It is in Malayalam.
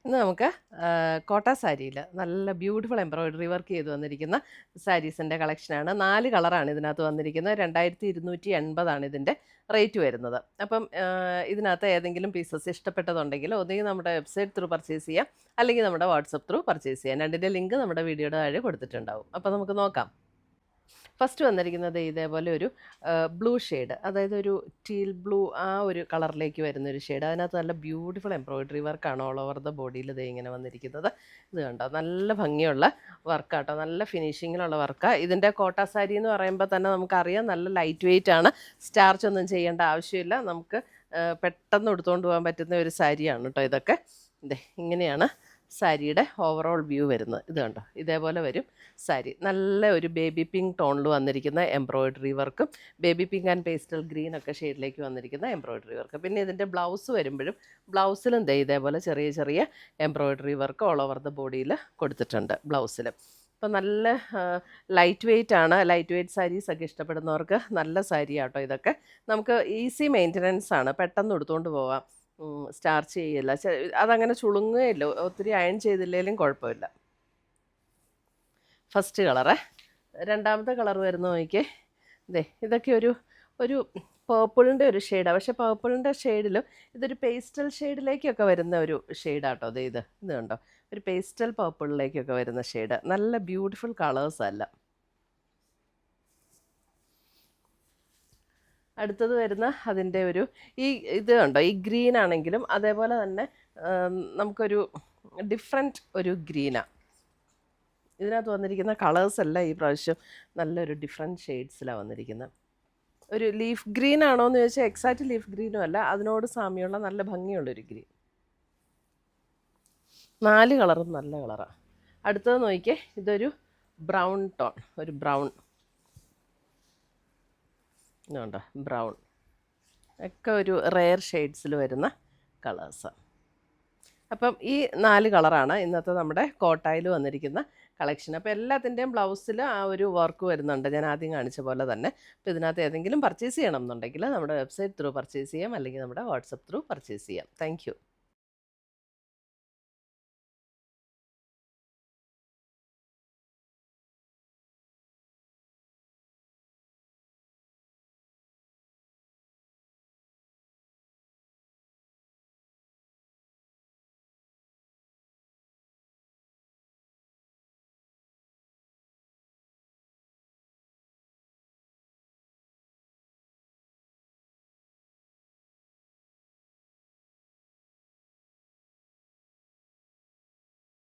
ഇന്ന് നമുക്ക് കോട്ട സാരിയിൽ നല്ല ബ്യൂട്ടിഫുൾ എംബ്രോയിഡറി വർക്ക് ചെയ്ത് വന്നിരിക്കുന്ന സാരീസിൻ്റെ കളക്ഷനാണ്. 4 കളറാണ് ഇതിനകത്ത് വന്നിരിക്കുന്നത്. 2280 ഇതിൻ്റെ റേറ്റ് വരുന്നത്. അപ്പം ഇതിനകത്ത് ഏതെങ്കിലും പീസസ് ഇഷ്ടപ്പെട്ടതുണ്ടെങ്കിൽ ഒന്നുകിൽ നമ്മുടെ വെബ്സൈറ്റ് ത്രൂ പർച്ചേസ് ചെയ്യാം, അല്ലെങ്കിൽ നമ്മുടെ വാട്സപ്പ് ത്രൂ പർച്ചേസ് ചെയ്യാം. രണ്ടിൻ്റെ ലിങ്ക് നമ്മുടെ വീഡിയോയുടെ താഴെ കൊടുത്തിട്ടുണ്ടാവും. അപ്പോൾ നമുക്ക് നോക്കാം. ഫസ്റ്റ് വന്നിരിക്കുന്നത് ഇതേപോലെ ഒരു ബ്ലൂ ഷെയ്ഡ്, അതായത് ഒരു ടീൽ ബ്ലൂ ആ ഒരു കളറിലേക്ക് വരുന്നൊരു ഷെയ്ഡ്. അതിനകത്ത് നല്ല ബ്യൂട്ടിഫുൾ എംബ്രോയിഡറി വർക്കാണ് ഓൾ ഓവർ ദ ബോഡിയിൽ ഇത് ഇങ്ങനെ വന്നിരിക്കുന്നത്. ഇത് കണ്ടോ, നല്ല ഭംഗിയുള്ള വർക്കാട്ടോ, നല്ല ഫിനിഷിങ്ങിലുള്ള വർക്കാണ്. ഇതിൻ്റെ കോട്ട സാരി എന്ന് പറയുമ്പോൾ തന്നെ നമുക്കറിയാം നല്ല ലൈറ്റ് വെയിറ്റ് ആണ്. സ്റ്റാർച്ച് ഒന്നും ചെയ്യേണ്ട ആവശ്യമില്ല. നമുക്ക് പെട്ടെന്ന് എടുത്തുകൊണ്ട് പോകാൻ പറ്റുന്ന ഒരു സാരിയാണ് കേട്ടോ ഇതൊക്കെ. ഇങ്ങനെയാണ് സാരിയുടെ ഓവറോൾ വ്യൂ വരുന്നത്. ഇത് കണ്ടോ, ഇതേപോലെ വരും സാരി. നല്ല ഒരു ബേബി പിങ്ക് ടോണിൽ വന്നിരിക്കുന്ന എംബ്രോയിഡറി വർക്കും baby pink and pastel green ഒക്കെ ഷെയ്ഡിലേക്ക് വന്നിരിക്കുന്ന എംബ്രോയിഡറി വർക്ക്. പിന്നെ ഇതിൻ്റെ ബ്ലൗസ് വരുമ്പോഴും ബ്ലൗസിലും ഇതേപോലെ ചെറിയ ചെറിയ embroidery work all over the ബോഡിയിൽ കൊടുത്തിട്ടുണ്ട് ബ്ലൗസിൽ. അപ്പം നല്ല ലൈറ്റ് വെയിറ്റ് ആണ്. ലൈറ്റ് വെയിറ്റ് സാരീസൊക്കെ ഇഷ്ടപ്പെടുന്നവർക്ക് നല്ല സാരി ആട്ടോ ഇതൊക്കെ. നമുക്ക് ഈസി മെയിൻ്റനൻസ് ആണ്, പെട്ടെന്ന് എടുത്തുകൊണ്ട് പോവാം. സ്റ്റാർച്ച് ചെയ്യില്ല, അതങ്ങനെ ചുളുങ്ങുകയില്ല, ഒത്തിരി അയൺ ചെയ്തില്ലെങ്കിലും കുഴപ്പമില്ല. First colour. രണ്ടാമത്തെ കളർ വരുന്ന നോക്കിയേ, ഇതൊക്കെ ഒരു ഒരു പേർപ്പിളിൻ്റെ ഒരു ഷെയ്ഡാണ്. പക്ഷേ പേർപ്പിളിൻ്റെ ഷെയ്ഡിലും ഇതൊരു പേസ്റ്റൽ ഷെയ്ഡിലേക്കൊക്കെ വരുന്ന ഒരു ഷെയ്ഡാട്ടോ. ഇത് കണ്ടോ, ഒരു പേസ്റ്റൽ പേർപ്പിളിലേക്കൊക്കെ വരുന്ന ഷെയ്ഡ്. നല്ല ബ്യൂട്ടിഫുൾ കളേഴ്സ് അല്ല. അടുത്തത് വരുന്ന അതിൻ്റെ ഒരു ഇത് കണ്ടോ, ഈ ഗ്രീൻ ആണെങ്കിലും അതേപോലെ തന്നെ നമുക്കൊരു ഡിഫറെൻറ്റ് ഒരു ഗ്രീനാണ് ഇതിനകത്ത് വന്നിരിക്കുന്ന. കളേഴ്സ് എല്ലാം ഈ പ്രാവശ്യം നല്ലൊരു ഡിഫറെൻറ്റ് ഷെയ്ഡ്സിലാണ് വന്നിരിക്കുന്നത്. ഒരു ലീഫ് ഗ്രീൻ ആണോ എന്ന് ചോദിച്ചാൽ എക്സാക്റ്റ് ലീഫ് ഗ്രീനും അല്ല, അതിനോട് സാമ്യമുള്ള നല്ല ഭംഗിയുള്ളൊരു ഗ്രീൻ. 4 കളറും നല്ല കളറാണ്. അടുത്തത് നോക്കിയേ, ഇതൊരു ബ്രൗൺ ടോൺ, ഒരു ബ്രൗൺ. ഇതുണ്ടോ, ബ്രൗൺ ഒക്കെ ഒരു റെയർ ഷെയ്ഡ്സിൽ വരുന്ന കളേഴ്സാണ്. അപ്പം ഈ 4 കളറാണ് ഇന്നത്തെ നമ്മുടെ കോട്ടായിൽ വന്നിരിക്കുന്ന കളക്ഷൻ. അപ്പോൾ എല്ലാത്തിൻ്റെയും ബ്ലൗസിൽ ആ ഒരു വർക്ക് വരുന്നുണ്ട്, ഞാൻ ആദ്യം കാണിച്ച പോലെ തന്നെ. അപ്പോൾ ഇതിനകത്ത് ഏതെങ്കിലും പർച്ചേസ് ചെയ്യണം എന്നുണ്ടെങ്കിൽ നമ്മുടെ വെബ്സൈറ്റ് ത്രൂ പർച്ചേസ് ചെയ്യാം, അല്ലെങ്കിൽ നമ്മുടെ വാട്സപ്പ് ത്രൂ പർച്ചേസ് ചെയ്യാം. താങ്ക്